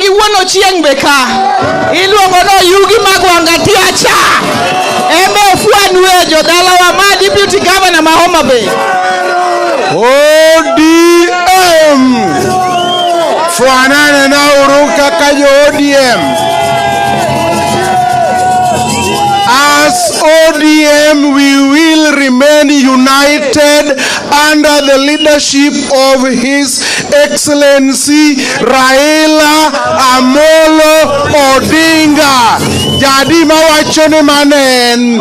gi wuono chieng' beka iluongo no Yugi Magwangatiacha eme ofuanue jodalawa ma deputy governor ma Homa Bay. ODM fuanane na uruka kajo ODM. As ODM, we will remain united under the leadership of His Excellency Raila Amolo Odinga. Jadi mawachone manen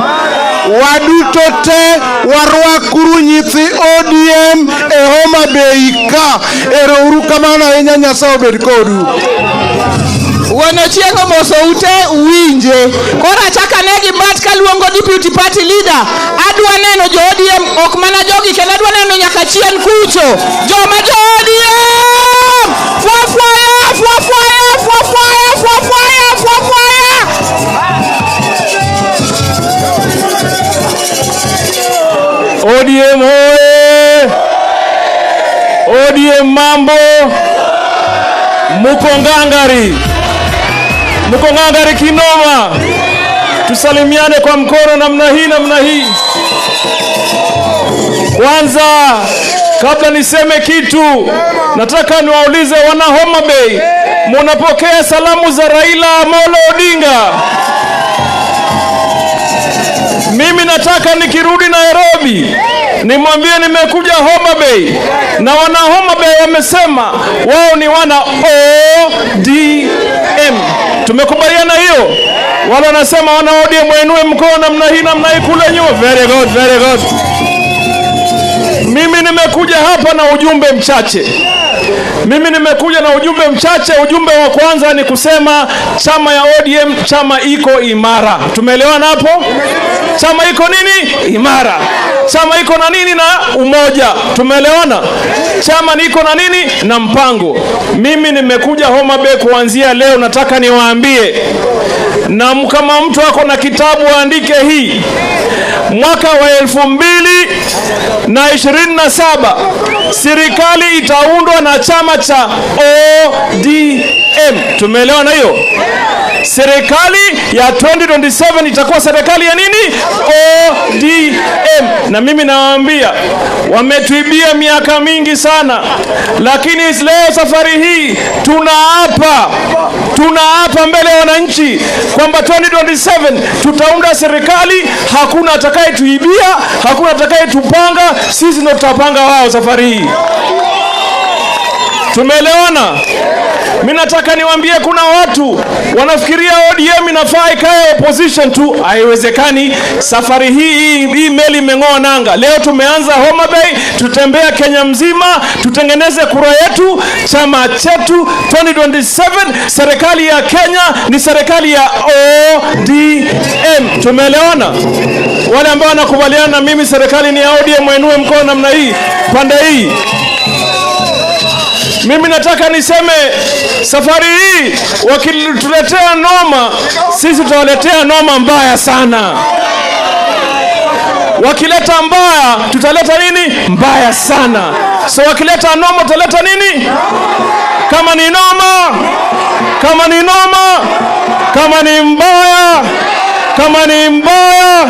wadutote warwakuru nyithi ODM e Homa Bay ka ero urukamana enya Nyasaye obed kodu. Wono chiengo moso ute uwinje. Kora chaka negi bat kaluongo deputy party leader. Adwa neno jo ODM ok mana jogi kendo adwa neno nyaka chien kucho. Joma jo ODM! Fuafaya, fuafaya, fuafaya, fuafaya, fuafaya. ODM hoye! ODM mambo! Mukongangari kinoma. Tusalimiane kwa mkono namna hii. Kwanza kabla niseme kitu nataka niwaulize wana Homa Bay, mnapokea salamu za Raila Amolo Odinga? Mimi nataka nikirudi Nairobi nimwambie nimekuja Homa Bay, na wana Homa Bay wamesema wao ni wana ODM. Tumekubaliana hiyo? Wale wanasema wana ODM wainue mkono namna hii kule nyuma. Very good. Mimi nimekuja hapa na ujumbe mchache. Ujumbe wa kwanza ni kusema chama ya ODM chama iko imara. Tumeelewana hapo? Chama iko nini? Imara. Chama iko na nini? Na umoja. Tumeelewana? Chama niko na nini? Na mpango. Mimi nimekuja Homa Bay kuanzia leo, nataka niwaambie, na kama mtu ako na kitabu andike hii. Mwaka wa 2027 serikali itaundwa na chama cha ODM. Tumeelewana hiyo? Serikali ya 2027 itakuwa serikali ya nini? ODM. Na mimi nawaambia wametuibia miaka mingi sana, lakini leo safari hii tunaapa mbele ya wananchi kwamba 2027 tutaunda serikali. Hakuna atakayetuibia, hakuna atakayetupanga, sisi ndio tutapanga wao safari hii. Tumeelewana? Mimi nataka niwaambie, kuna watu wanafikiria ODM inafaa ikae opposition tu. Haiwezekani. Safari hii meli imeng'oa nanga. Leo tumeanza Homa Bay, tutembea Kenya mzima, tutengeneze kura yetu, chama chetu 2027. Serikali ya Kenya ni serikali ya ODM. Tumeelewana? Wale ambao wanakubaliana na mimi serikali ni ya ODM wainue mkono namna hii, pande hii. Mimi nataka niseme safari hii wakituletea noma, sisi tutawaletea noma mbaya sana. Wakileta mbaya, tutaleta nini? Mbaya sana. So wakileta noma, tutaleta nini? Kama ni noma, kama ni mbaya.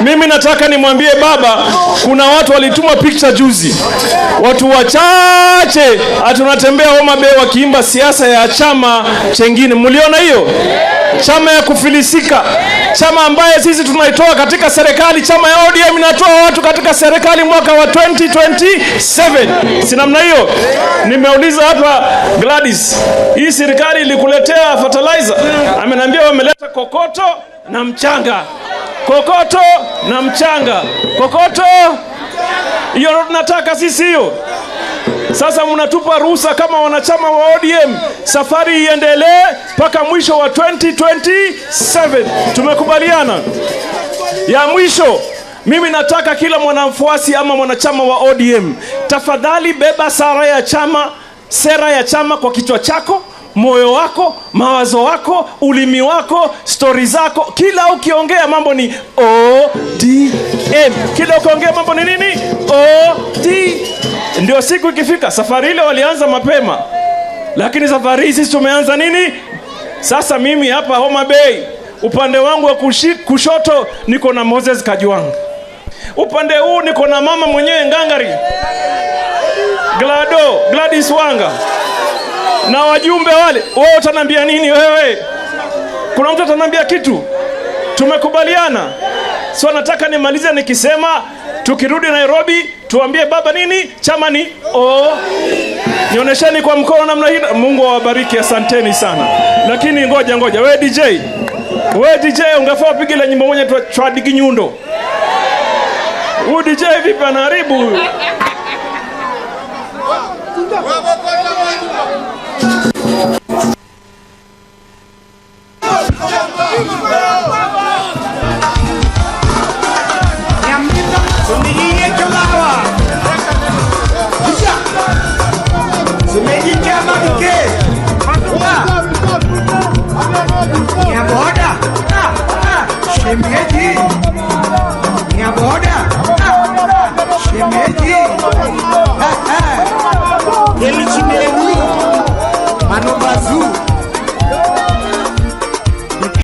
Mimi nataka nimwambie baba, kuna watu walituma picture juzi, watu wachache atunatembea Homa Bay wakiimba siasa ya chama chengine. Mliona hiyo? Chama ya kufilisika, chama ambaye sisi tunaitoa katika serikali. Chama ya ODM inatoa watu katika serikali mwaka wa 2027. Si namna hiyo? Nimeuliza hapa Gladys, hii serikali ilikuletea fertilizer? Ameniambia wameleta kokoto na mchanga. Kokoto na mchanga. Kokoto hiyo tunataka sisi hiyo. Sasa mnatupa ruhusa kama wanachama wa ODM, safari iendelee mpaka mwisho wa 2027. Tumekubaliana. Ya mwisho, mimi nataka kila mwanamfuasi ama mwanachama wa ODM, tafadhali beba sera ya chama kwa kichwa chako, moyo wako, mawazo wako, ulimi wako, story zako. Kila ukiongea mambo ni ODM. Kila ukiongea mambo ni nini? ODM. Ndio siku ikifika. Safari ile walianza mapema. Lakini safari sisi tumeanza nini? Sasa mimi hapa Homa Bay, upande wangu wa kushoto niko na Moses Kajwang. Upande huu niko na mama mwenyewe ngangari, Gladys Wanga. Na wajumbe wale, wewe utanambia nini wewe? Kuna mtu atanambia kitu? Tumekubaliana. So nataka nimalize nikisema tukirudi Nairobi tuambie baba nini? Chama ni Nionyesheni kwa mkono namna hii. Mungu awabariki, asanteni sana. Lakini ngoja wewe DJ ungefaa upige ile nyimbo moja twa Digi Nyundo. Huyu DJ vipi anaharibu huyu?